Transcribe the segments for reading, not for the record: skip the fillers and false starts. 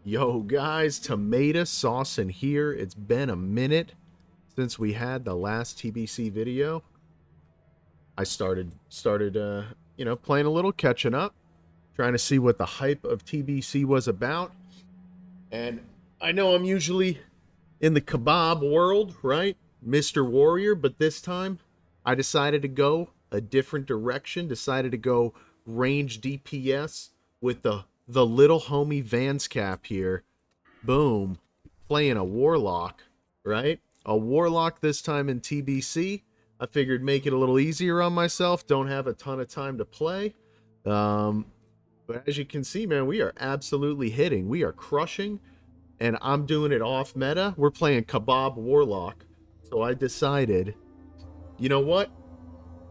Yo guys, tomato sauce in here. It's been a minute since we had the last TBC video. I started playing a little catching up, trying to see what the hype of TBC was about. And I know I'm usually in the kebab world, right? Mr. Warrior, but this time I decided to go a different direction, decided to go range DPS with the little homie Vans cap here. Boom. Playing a Warlock, right? A Warlock this time in TBC. I figured make it a little easier on myself. Don't have a ton of time to play. But as you can see, man, we are absolutely hitting. We are crushing. And I'm doing it off meta. We're playing KEBAB Warlock. So I decided, you know what?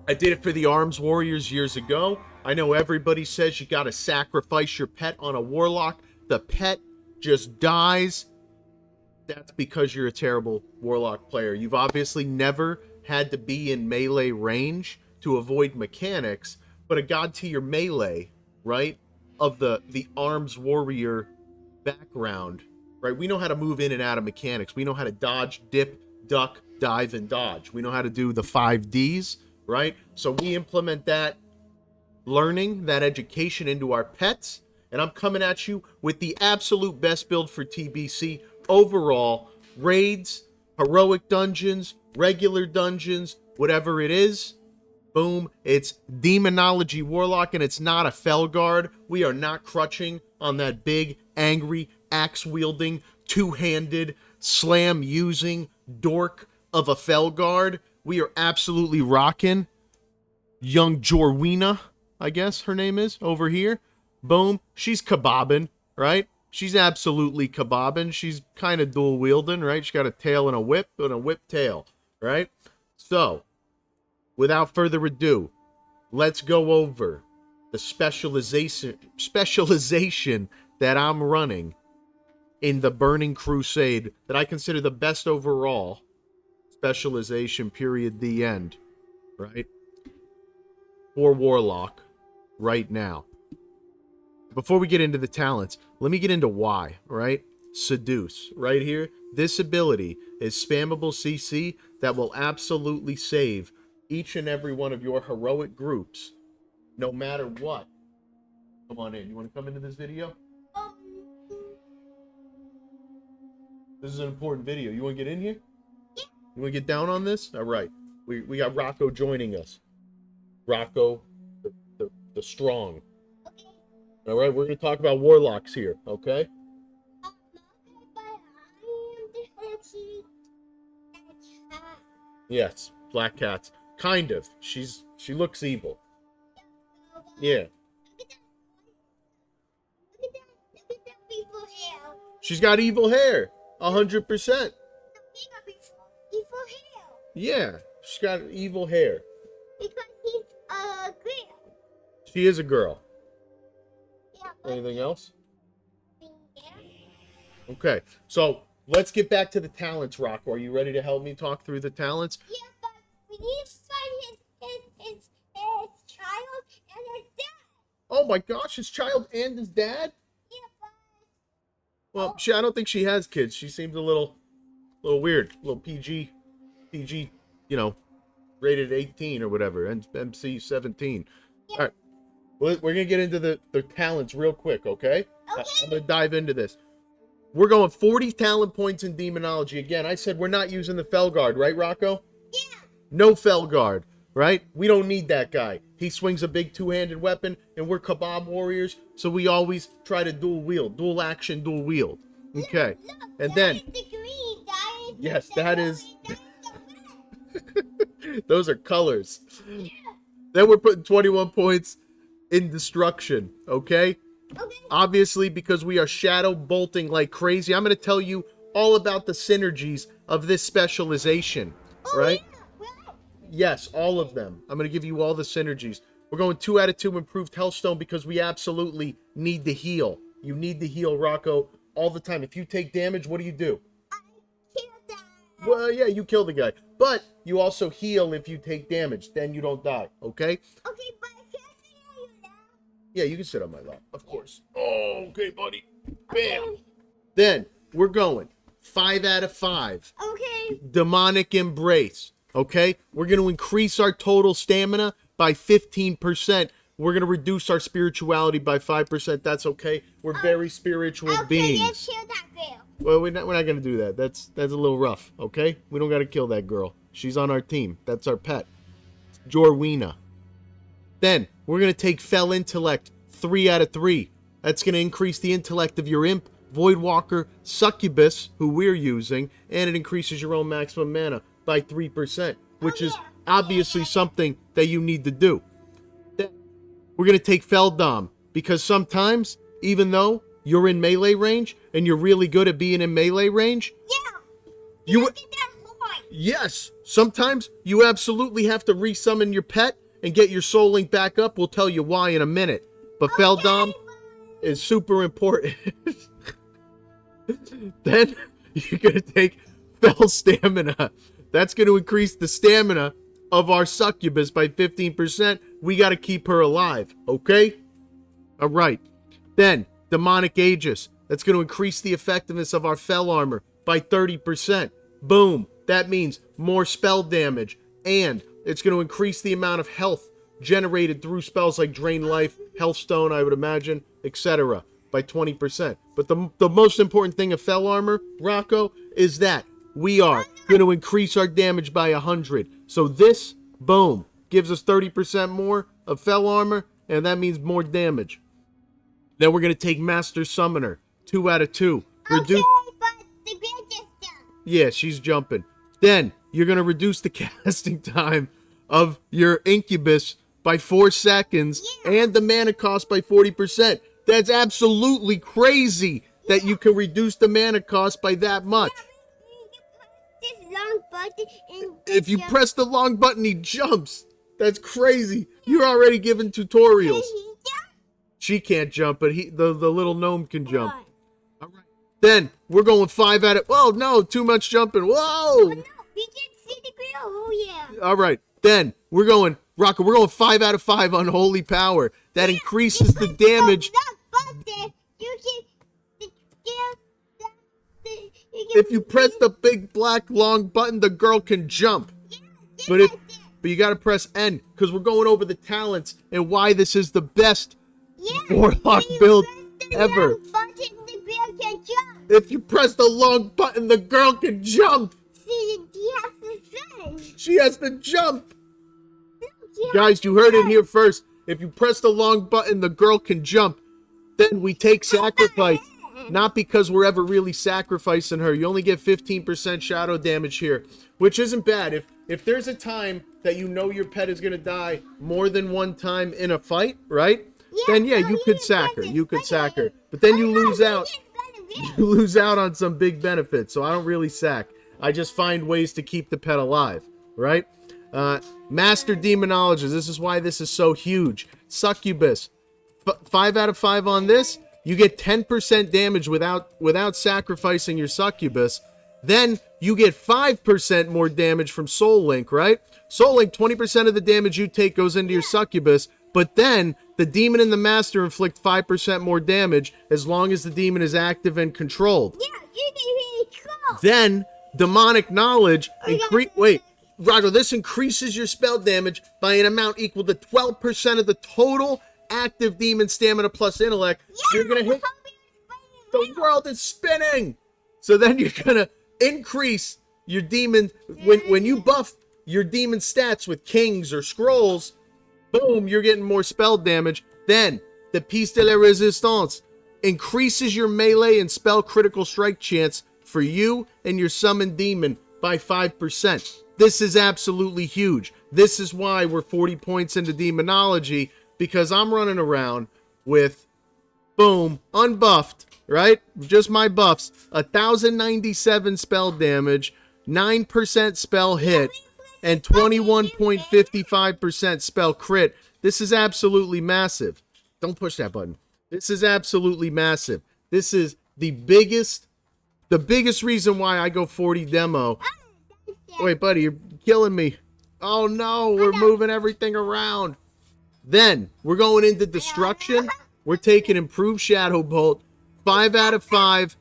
I did it for the Arms Warriors years ago. I know everybody says you got to sacrifice your pet on a Warlock. The pet just dies. That's because you're a terrible Warlock player. You've obviously never had to be in melee range to avoid mechanics, but a god tier melee, right, of the Arms Warrior background, right? We know how to move in and out of mechanics. We know how to dodge, dip, duck, dive, and dodge. We know how to do the 5Ds, right? So we implement that learning, that education into our pets, and I'm coming at you with the absolute best build for TBC overall. Raids, heroic dungeons, regular dungeons, whatever it is. Boom. It's Demonology Warlock, and it's not a Felguard. We are not crutching on that big, angry, axe-wielding, two-handed, slam-using dork of a Felguard. We are absolutely rocking young Jorwina, I guess her name is, over here. Boom. She's kebabbing, right? She's absolutely kebabbing. She's kind of dual wielding, right? She's got a tail and a whip tail, right? So, without further ado, let's go over the specialization that I'm running in the Burning Crusade that I consider the best overall specialization, period, the end, right? For Warlock right now. Before we get into the talents, let me get into why, right? Seduce, right here. This ability is spammable CC that will absolutely save each and every one of your heroic groups, no matter what. Come on in. You want to come into this video? This is an important video. You want to get in here? Yeah. You want to get down on this? All right. We got Rocco joining us. Rocco, the strong. Okay. All right, we're going to talk about Warlocks here, okay? Yes, black cats. Kind of. She looks evil. Yeah. Look at that evil hair. She's got evil hair. 100%. Evil hair. Yeah, she's got evil hair. Because he's a girl. She is a girl. Yeah. Anything else? Okay, so let's get back to the talents, Rocco. Are you ready to help me talk through the talents? Yeah, but we need to find his child and his dad. Oh my gosh, his child and his dad? Yeah, but... Well, I don't think she has kids. She seems a little weird. A little PG, you know, rated 18 or whatever, MC 17. Yeah. All right, we're going to get into the talents real quick, okay? I'm going to dive into this. We're going 40 talent points in Demonology. Again, I said we're not using the Felguard, right, Rocco? Yeah. No Felguard, right? We don't need that guy. He swings a big two-handed weapon, and we're KEBAB Warriors, so we always try to dual wield. Dual action, dual wield. Okay. Look, and then... The green, that is yes, that is... Those are colors. Yeah. Then we're putting 21 points in Destruction, okay? Okay. Obviously, because we are shadow bolting like crazy, I'm going to tell you all about the synergies of this specialization, right? Yeah. Yes, all of them. I'm going to give you all the synergies. We're going 2 out of 2 improved Healthstone because we absolutely need to heal. You need to heal, Rocco, all the time. If you take damage, what do you do? I kill the guy. Well, yeah, you kill the guy. But you also heal if you take damage. Then you don't die, okay? Okay, but yeah, you can sit on my lap, of course. Oh, okay, buddy. Bam. Then we're going 5 out of 5. Okay. Demonic Embrace. Okay? We're going to increase our total stamina by 15%. We're going to reduce our spirituality by 5%. That's okay. We're very spiritual beings. Okay, let's kill that girl. Well, we're not going to do that. That's a little rough, okay? We don't got to kill that girl. She's on our team. That's our pet. Jorwina. Then, we're going to take Fell Intellect 3 out of 3. That's going to increase the intellect of your Imp, Voidwalker, Succubus, who we're using, and it increases your own maximum mana by 3%, which is obviously something that you need to do. Then, we're going to take Feldom, because sometimes, even though you're in melee range, and you're really good at being in melee range, yes, sometimes you absolutely have to resummon your pet and get your soul link back up. We'll tell you why in a minute. But Feldom is super important. Then you're going to take Fell Stamina. That's going to increase the stamina of our Succubus by 15%. We got to keep her alive, okay? All right. Then Demonic Aegis. That's going to increase the effectiveness of our Fell Armor by 30%. Boom. That means more spell damage. And it's going to increase the amount of health generated through spells like Drain Life, Healthstone, I would imagine, etc. by 20%. But the most important thing of Fell Armor, Rocco, is that we are going to increase our damage by 100. So this, boom, gives us 30% more of Fell Armor, and that means more damage. Then we're going to take Master Summoner, 2 out of 2. Okay, but the girl just jumped. Yeah, she's jumping. Then you're going to reduce the casting time of your Incubus by 4 seconds and the mana cost by 40%. That's absolutely crazy that you can reduce the mana cost by that much. This long button and If you press the long button, he jumps. That's crazy. You're already giving tutorials. She can't jump, but the little gnome can jump. All right. Then we're going 5 out of... Oh, no, too much jumping. Whoa! Oh, no, you can see the girl. Oh, yeah. All right. Then we're going... Rocco, we're going 5 out of 5 on Holy Power. That increases the damage. If you press the big black long button, the girl can jump. But you got to press N, because we're going over the talents and why this is the best Warlock build ever. If you press the long button, the girl can jump. She has to jump. Guys, you heard it here first. If you press the long button, the girl can jump. Then we take sacrifice. Not because we're ever really sacrificing her. You only get 15% shadow damage here, which isn't bad. If there's a time that you know your pet is going to die more than one time in a fight, right? Then yeah, you could sack her. You could sack her. But then you lose out. You lose out on some big benefits. So I don't really sack. I just find ways to keep the pet alive, right? Master Demonologist. This is why this is so huge. Succubus. 5 out of 5 on this. You get 10% damage without sacrificing your Succubus. Then you get 5% more damage from Soul Link, right? Soul Link, 20% of the damage you take goes into your Succubus. But then the Demon and the Master inflict 5% more damage as long as the Demon is active and controlled. Then Demonic Knowledge wait, Rocco, this increases your spell damage by an amount equal to 12% of the total active demon stamina plus intellect. So you're gonna hit. The world is spinning. So then you're gonna increase your demon when you buff your demon stats with kings or scrolls. Boom, you're getting more spell damage. Then the Piece de la Resistance increases your melee and spell critical strike chance for you and your summoned demon by 5%. This is absolutely huge. This is why we're 40 points into Demonology, because I'm running around with, boom, unbuffed, right? Just my buffs. 1,097 spell damage, 9% spell hit, and 21.55% spell crit. This is absolutely massive. Don't push that button. This is absolutely massive. This is the biggest reason why I go 40 demo. Wait, buddy, you're killing me. Oh no, we're moving everything around. Then we're going into Destruction. We're taking Improved Shadow Bolt, 5 out of 5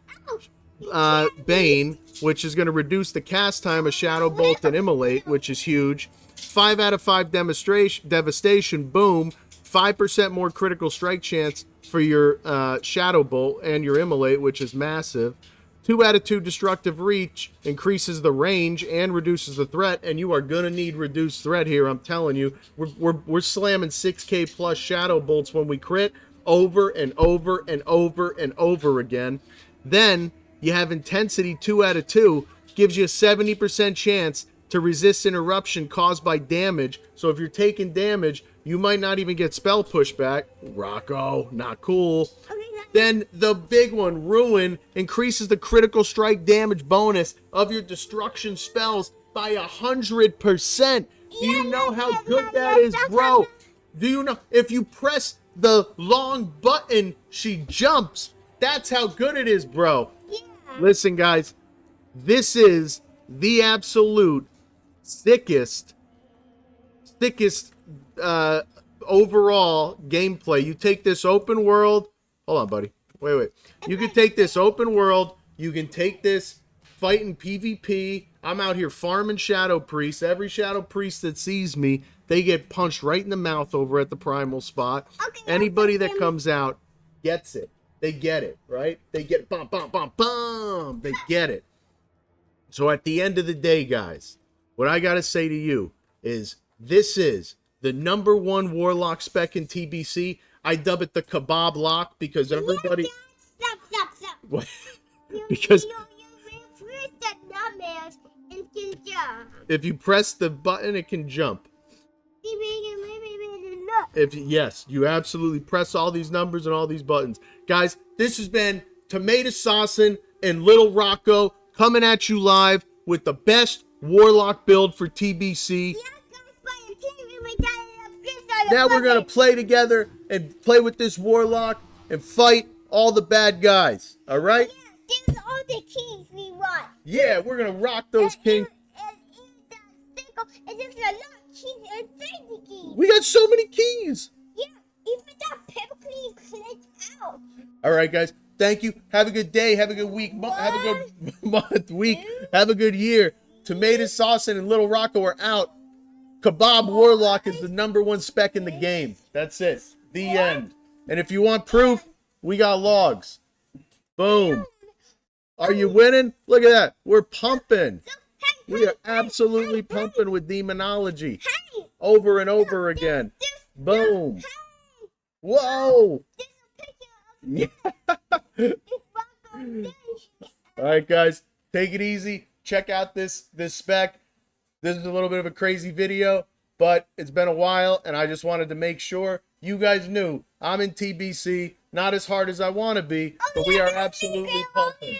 Bane, which is going to reduce the cast time of Shadow Bolt and Immolate, which is huge. 5 out of 5 Devastation, boom. 5% more critical strike chance for your Shadow Bolt and your Immolate, which is massive. 2 out of 2 Destructive Reach increases the range and reduces the threat, and you are going to need reduced threat here, I'm telling you. We're slamming 6K plus Shadow Bolts when we crit over and over and over and over again. Then you have Intensity 2 out of 2, gives you a 70% chance to resist interruption caused by damage. So if you're taking damage, you might not even get spell pushback. Rocco, not cool. Then the big one, Ruin, increases the critical strike damage bonus of your destruction spells by 100%. Do you know how good that is, bro? Do you know? If you press the long button, she jumps. That's how good it is, bro. Yeah. Listen, guys, this is the absolute thickest overall gameplay. You take this open world. Hold on, buddy. Wait. You can take this open world. You can take this fighting PvP. I'm out here farming Shadow Priests. Every Shadow Priest that sees me, they get punched right in the mouth over at the primal spot. Okay, Anybody that comes out gets it. They get it, right? They get bum, bum, bum, bum. They get it. So at the end of the day, guys, what I got to say to you is this is the #1 Warlock spec in TBC. I dub it the KEBAB LOCK because everybody... Stop. Because... If you press the button, it can jump. Yes, you absolutely press all these numbers and all these buttons. Guys, this has been Tomato Saucin' and Little Rocco coming at you live with the best Warlock build for TBC. Now we're going to play together and play with this Warlock and fight all the bad guys. All right? Yeah, there's all the keys we want. Yeah, we're going to rock those kings. And there's a lot of keys inside the keys. We got so many keys. Yeah, even that perfectly clicked out. All right, guys. Thank you. Have a good day. Have a good week. Have a good month, week. Have a good year. Tomato Saucin' and Little Rocco are out. KEBAB Warlock is the #1 spec in the game. That's it. The end. And if you want proof, we got logs. Boom. Are you winning? Look at that. We're pumping. We are absolutely pumping with Demonology. Over and over again. Boom. Whoa. Yeah. All right, guys. Take it easy. Check out this spec. This is a little bit of a crazy video, but it's been a while, and I just wanted to make sure you guys knew I'm in TBC. Not as hard as I want to be, but we are absolutely pumping.